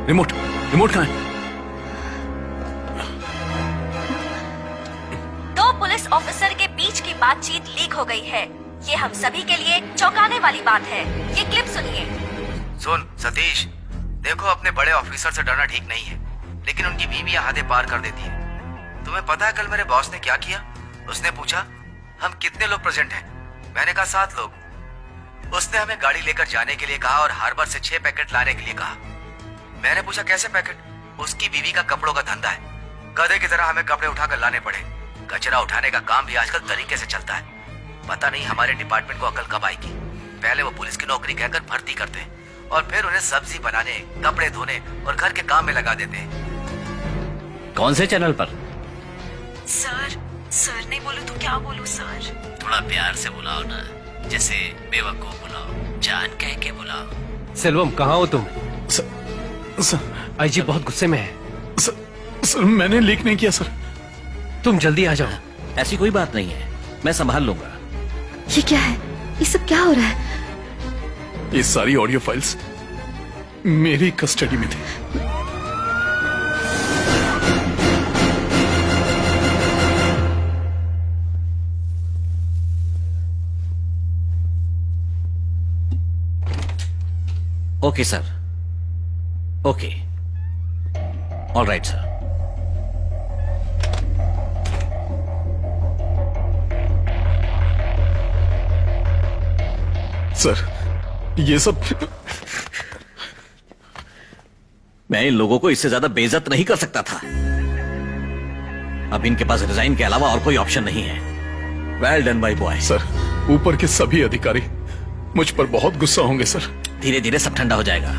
Remote remote कहाँ है? दो पुलिस ऑफिसर के बीच की बातचीत लीक हो गई है। ये हम सभी के लिए चौंकाने वाली बात है। ये क्लिप सुनिए। सुन सतीश, देखो अपने बड़े ऑफिसर से डरना ठीक नहीं है, लेकिन उनकी बीवियां हदें पार कर देती है। तुम्हें पता है कल मेरे बॉस ने क्या किया? उसने पूछा हम कितने लोग प्रेजेंट हैं। मैंने कहा 7 लोग। उसने हमें गाड़ी लेकर जाने के लिए कहा और हार्बर से 6 पैकेट लाने के लिए कहा। मैंने पूछा कैसे पैकेट? उसकी बीवी का कपड़ों का धंधा है, गधे की तरह हमें कपड़े उठाकर लाने पड़े। कचरा उठाने का काम भी आजकल तरीके से चलता है। पता नहीं हमारे डिपार्टमेंट को अकल कब आएगी। पहले वो पुलिस की नौकरी कहकर भर्ती करते हैं और फिर उन्हें सब्जी बनाने, कपड़े धोने और घर के काम में लगा देते हैं। कौन से चैनल पर? सर नहीं बोलूं तो क्या बोलूं सर? थोड़ा प्यार से बुलाओ ना, जैसे बेवकूफ बुलाओ, जान कह के बुलाओ। सेल्वम, कहाँ हो तुम? सर आईजी बहुत गुस्से में है। सर मैंने लीक नहीं किया सर। तुम जल्दी आ जाओ। ऐसी कोई बात नहीं है, मैं संभाल लूंगा। ये क्या है? ये सब क्या हो रहा है? ये सारी ऑडियो फाइल्स मेरी कस्टडी में थी। Okay sir, okay, all right sir. Sir ये सब मैं इन लोगों को इससे ज्यादा बेइज्जत नहीं कर सकता था। अब इनके पास रिजाइन के अलावा और कोई ऑप्शन नहीं है। Well done my boy. Sir ऊपर के सभी अधिकारी मुझ पर बहुत गुस्सा होंगे सर। धीरे धीरे सब ठंडा हो जाएगा।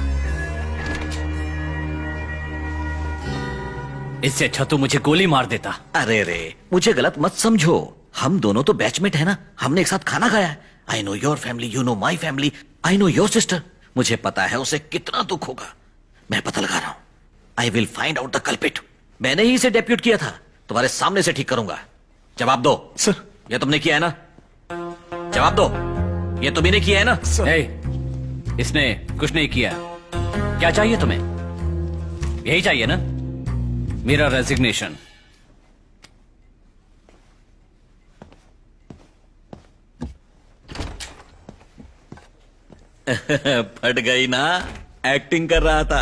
इससे अच्छा तो मुझे गोली मार देता। अरे रे, मुझे गलत मत समझो, हम दोनों तो बैचमेट है ना, हमने एक साथ खाना खाया है। I know your family, you know my family, I know your sister. मुझे पता है उसे कितना दुख होगा। मैं पता लगा रहा हूं। I will find out the culprit. मैंने ही इसे डेप्यूट किया था, तुम्हारे सामने से ठीक करूंगा। जवाब दो। सर ये तुमने किया है ना? जवाब दो, ये तुम्ही ने किया है ना? इसने कुछ नहीं किया। क्या चाहिए तुम्हें? यही चाहिए ना? मेरा रेजिग्नेशन। फट गई ना? एक्टिंग कर रहा था।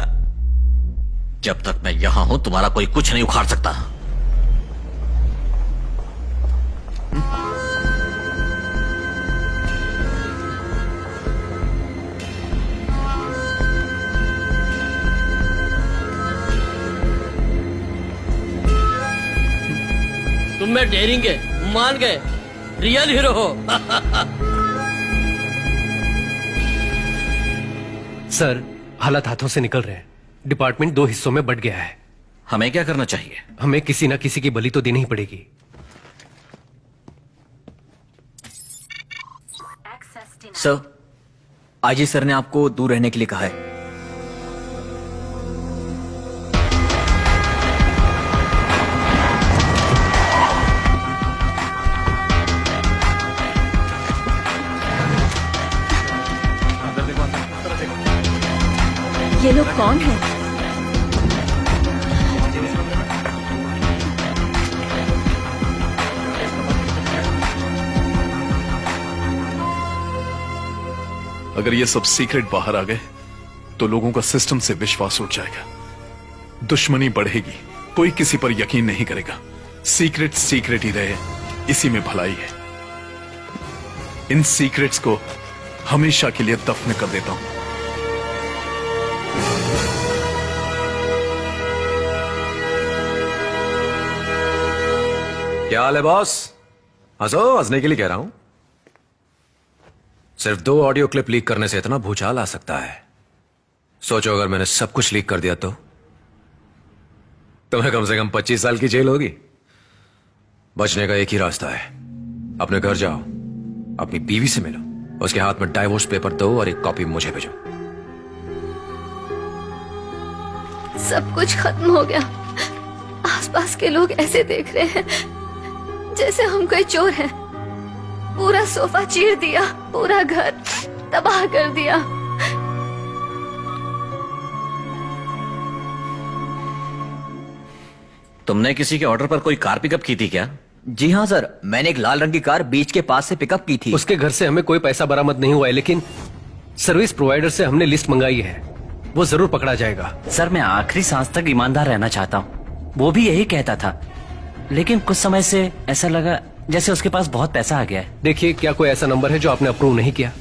जब तक मैं यहां हूं तुम्हारा कोई कुछ नहीं उखाड़ सकता। तुम में डेयरिंग है, मान गए, रियल हीरो हो। सर, हालात हाथों से निकल रहे हैं। डिपार्टमेंट 2 हिस्सों में बंट गया है। हमें क्या करना चाहिए? हमें किसी न किसी की बलि तो देनी ही पड़ेगी। सर, आईजी सर ने आपको दूर रहने के लिए कहा है। ये लोग कौन हैं? अगर ये सब सीक्रेट बाहर आ गए तो लोगों का सिस्टम से विश्वास उठ जाएगा, दुश्मनी बढ़ेगी, कोई किसी पर यकीन नहीं करेगा। सीक्रेट सीक्रेट ही रहे, इसी में भलाई है। इन सीक्रेट्स को हमेशा के लिए दफन कर देता हूं। क्या हाल है बॉस? हंसो, हंसने के लिए कह रहा हूं। सिर्फ 2 ऑडियो क्लिप लीक करने से इतना भूचाल आ सकता है। सोचो अगर मैंने सब कुछ लीक कर दिया तो तुम्हें कम से कम 25 साल की जेल होगी। बचने का एक ही रास्ता है, अपने घर जाओ, अपनी बीवी से मिलो, उसके हाथ में डाइवोर्स पेपर दो और एक कॉपी मुझे भेजो। सब कुछ खत्म हो गया। आसपास के लोग ऐसे देख रहे हैं जैसे हम कोई चोर हैं। पूरा सोफा चीर दिया, पूरा घर। तबाह कर दिया। तुमने किसी के ऑर्डर पर कोई कार पिकअप की थी क्या? जी हाँ सर, मैंने एक लाल रंग की कार बीच के पास से पिकअप की थी। उसके घर से हमें कोई पैसा बरामद नहीं हुआ है, लेकिन सर्विस प्रोवाइडर से हमने लिस्ट मंगाई है, वो जरूर पकड़ा जाएगा। सर मैं आखिरी सांस तक ईमानदार रहना चाहता हूँ, वो भी यही कहता था, लेकिन कुछ समय से ऐसा लगा जैसे उसके पास बहुत पैसा आ गया है। देखिए, क्या कोई ऐसा नंबर है जो आपने अप्रूव नहीं किया?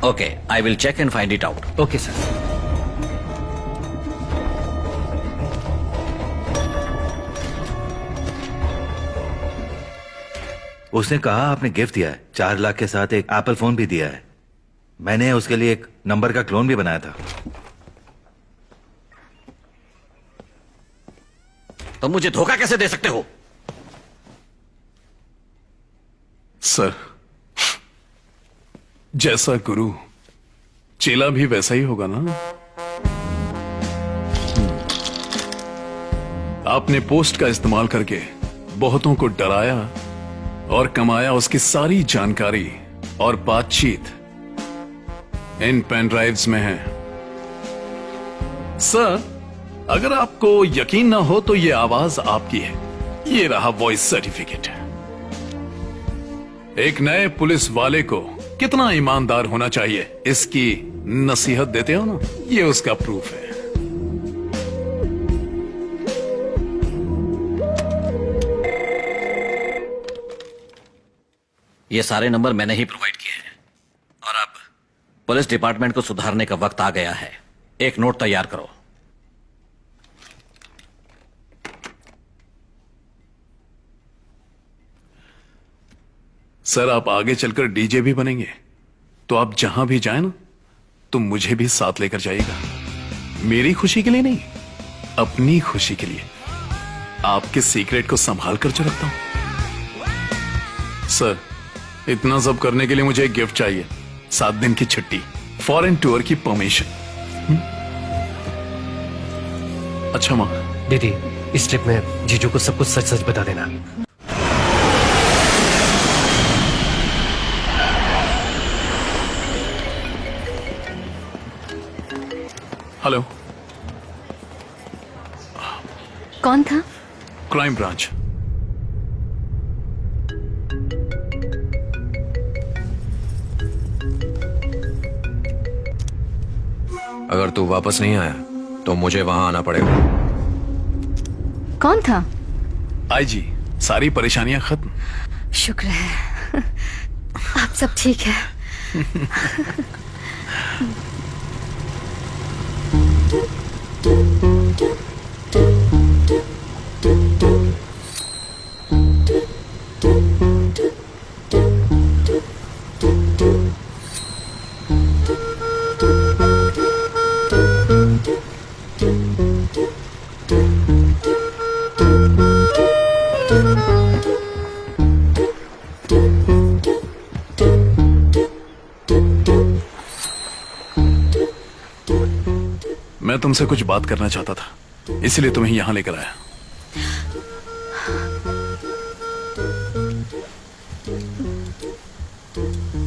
Okay, I will check and find it out. Okay sir. उसने कहा आपने गिफ्ट दिया है, 4 लाख के साथ एक एप्पल फोन भी दिया है। मैंने उसके लिए एक नंबर का क्लोन भी बनाया था। तुम मुझे धोखा कैसे दे सकते हो? सर, जैसा गुरु चेला भी वैसा ही होगा ना। आपने पोस्ट का इस्तेमाल करके बहुतों को डराया और कमाया उसकी सारी जानकारी और बातचीत इन पेन ड्राइव्स में है। सर, अगर आपको यकीन ना हो तो ये आवाज आपकी है, ये रहा वॉइस सर्टिफिकेट। एक नए पुलिस वाले को कितना ईमानदार होना चाहिए इसकी नसीहत देते हो ना, ये उसका प्रूफ है। ये सारे नंबर मैंने ही प्रोवाइड किए हैं और अब पुलिस डिपार्टमेंट को सुधारने का वक्त आ गया है। एक नोट तैयार करो। सर, आप आगे चलकर डीजे भी बनेंगे, तो आप जहां भी जाए ना, तो मुझे भी साथ लेकर जाइएगा। मेरी खुशी के लिए नहीं, अपनी खुशी के लिए। आपके सीक्रेट को संभाल कर जो रखता हूं। सर, इतना सब करने के लिए मुझे एक गिफ्ट चाहिए, 7 दिन की छुट्टी, फॉरेन टूर की परमिशन। अच्छा मां, दीदी, इस ट्रिप में जीजू को सब कुछ सच सच बता देना। हेलो, कौन था? Crime branch. अगर तू वापस नहीं आया तो मुझे वहां आना पड़ेगा। कौन था? आईजी, सारी परेशानियां खत्म। शुक्र है आप सब ठीक है। मैं तुमसे कुछ बात करना चाहता था, इसलिए तुम्हें यहां लेकर आया।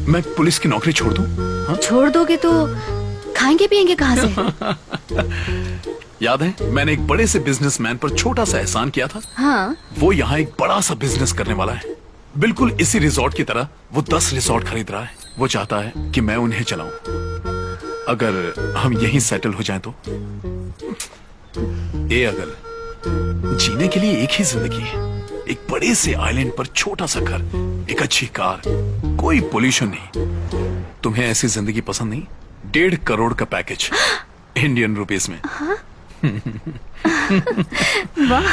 मैं पुलिस की नौकरी छोड़ दूं? हाँ? छोड़ दोगे तो खाएंगे पिएंगे कहां से? याद है, मैंने एक बड़े से बिजनेसमैन पर छोटा सा एहसान किया था। हाँ। वो यहाँ एक बड़ा सा बिजनेस करने वाला है, बिल्कुल इसी रिजॉर्ट की तरह। वो 10 रिजॉर्ट खरीद रहा है। वो चाहता है कि मैं उन्हें चलाऊं। अगर हम यहीं सेटल हो जाएं तो। अगर जीने के लिए एक ही जिंदगी है, एक बड़े से आइलैंड पर छोटा सा घर, एक अच्छी कार, कोई पोल्यूशन नहीं। तुम्हें ऐसी जिंदगी पसंद नहीं? 1.5 करोड़ का पैकेज इंडियन रुपीस में। हाँ? वाह।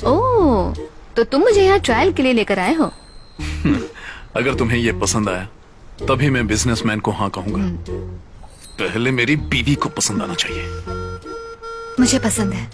ओह, तो तुम मुझे यहाँ ट्रायल के लिए लेकर आए हो? अगर तुम्हें ये पसंद आया तभी मैं बिजनेसमैन को हाँ कहूंगा। पहले मेरी बीवी को पसंद आना चाहिए। मुझे पसंद है।